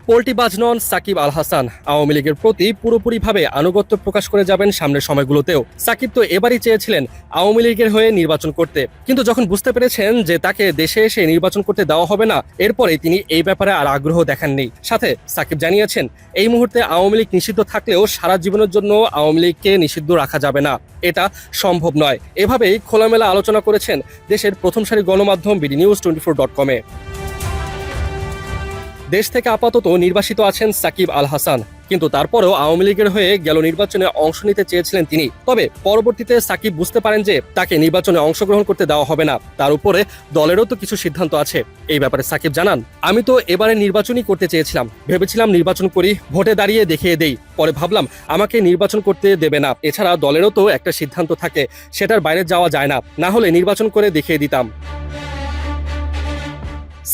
পোল্টিবাজ নন সাকিব আল হাসান। আওয়ামী লীগের প্রতি পুরোপুরিভাবে আনুগত্য প্রকাশ করে যাবেন সামনের সময়গুলোতেও। সাকিব তো এবারই চেয়েছিলেন আওয়ামী লীগের হয়ে নির্বাচন করতে, কিন্তু যখন বুঝতে পেরেছেন যে তাকে দেশে এসে নির্বাচন করতে দেওয়া হবে না, এরপরে তিনি এই ব্যাপারে আর আগ্রহ দেখাননি। সাথে সাকিব জানিয়েছেন এই মুহূর্তে আওয়ামী লীগ নিষিদ্ধ থাকলেও সারা জীবনের জন্য আওয়ামী লীগকে নিষিদ্ধ রাখা যাবে না, এটা সম্ভব নয়। এভাবেই খোলামেলা আলোচনা করেছেন দেশের প্রথম সারি গণমাধ্যম BDNews24.com-এ। দেশ থেকে আপাতত নির্বাসিত আছেন সাকিব আল হাসান, কিন্তু তারপরেও আওয়ামী লীগের হয়ে গেল নির্বাচনে অংশ নিতে চেয়েছিলেন তিনি। তবে পরবর্তীতে সাকিব বুঝতে পারেন যে তাকে নির্বাচনে অংশগ্রহণ করতে দেওয়া হবে না, তার উপরে দলেরও তো কিছু সিদ্ধান্ত আছে। এই ব্যাপারে সাকিব জানান, আমি তো এবারে নির্বাচনই করতে চেয়েছিলাম, ভেবেছিলাম নির্বাচন করি, ভোটে দাঁড়িয়ে দেখিয়ে দেই, পরে ভাবলাম আমাকে নির্বাচন করতে দেবে না। এছাড়া দলেরও তো একটা সিদ্ধান্ত থাকে, সেটার বাইরে যাওয়া যায় না, না হলে নির্বাচন করে দেখিয়ে দিতাম।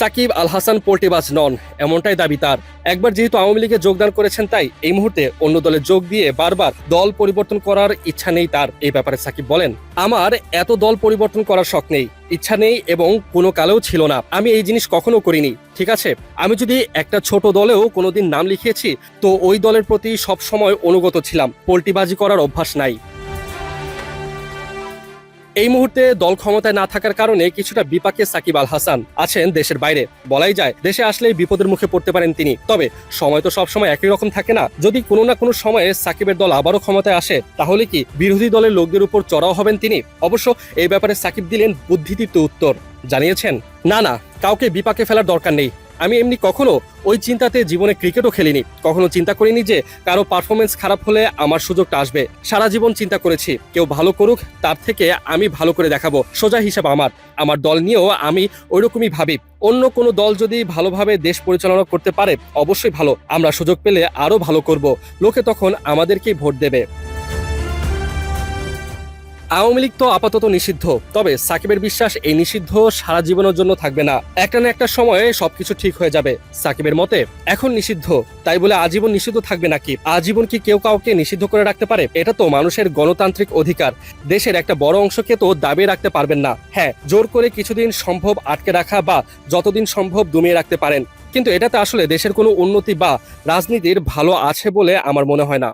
সাকিব আল হাসান পোল্টিবাজ নন, এমনটাই দাবি তার। একবার যেহেতু আওয়ামী লীগে যোগদান করেছেন, তাই এই মুহূর্তে অন্য দলে যোগ দিয়ে বারবার দল পরিবর্তন করার ইচ্ছা নেই তার। এই ব্যাপারে সাকিব বলেন, আমার এত দল পরিবর্তন করার শখ নেই, ইচ্ছা নেই এবং কোনো কালেও ছিল না। আমি এই জিনিস কখনো করিনি। ঠিক আছে, আমি যদি একটা ছোট দলেও কোনোদিন নাম লিখিয়েছি, তো ওই দলের প্রতি সব সময় অনুগত ছিলাম, পোল্টিবাজি করার অভ্যাস নাই। এই মুহূর্তে দল ক্ষমতায় না থাকার কারণে কিছুটা বিপাকে সাকিব আল হাসান আছেন দেশের বাইরে। বলাই যায় দেশে আসলেই বিপদের মুখে পড়তে পারেন তিনি। তবে সময় তো সবসময় একই রকম থাকে না। যদি কোনো না কোনো সময়ে সাকিবের দল আবারও ক্ষমতায় আসে, তাহলে কি বিরোধী দলের লোকদের উপর চড়াও হবেন তিনি? অবশ্য এই ব্যাপারে সাকিব দিলেন বুদ্ধিদীপ্ত উত্তর। জানিয়েছেন, না, কাউকে বিপাকে ফেলার দরকার নেই। আমি এমনি কখনো ওই চিন্তাতে জীবনে ক্রিকেটও খেলিনি, কখনো চিন্তা করিনি যে কারো পারফরমেন্স খারাপ হলে আমার সুযোগটা আসবে। সারা জীবন চিন্তা করেছি কেউ ভালো করুক, তার থেকে আমি ভালো করে দেখাবো, সোজা হিসাব আমার দল নিয়েও আমি ওইরকমই ভাবি। অন্য কোনো দল যদি ভালোভাবে দেশ পরিচালনা করতে পারে অবশ্যই ভালো, আমরা সুযোগ পেলে আরো ভালো করব, লোকে তখন আমাদেরকেই ভোট দেবে। আওয়ামী লীগ তো আপাতত নিষিদ্ধ, তবে সাকিবের বিশ্বাস এই নিষিদ্ধ সারা জীবনের জন্য থাকবে না, একটা না একটা সময়ে সবকিছু ঠিক হয়ে যাবে। সাকিবের মতে এখন নিষিদ্ধ, তাই বলে আজীবন নিষিদ্ধ থাকবে নাকি? আজীবন কি কেউ কাউকে নিষিদ্ধ করে রাখতে পারে? এটা তো মানুষের গণতান্ত্রিক অধিকার, দেশের একটা বড় অংশকে তো দাবিয়ে রাখতে পারবেন না। হ্যাঁ, জোর করে কিছুদিন সম্ভব আটকে রাখা বা যতদিন সম্ভব দমিয়ে রাখতে পারেন, কিন্তু এটাতে আসলে দেশের কোনো উন্নতি বা রাজনীতির ভালো আছে বলে আমার মনে হয় না।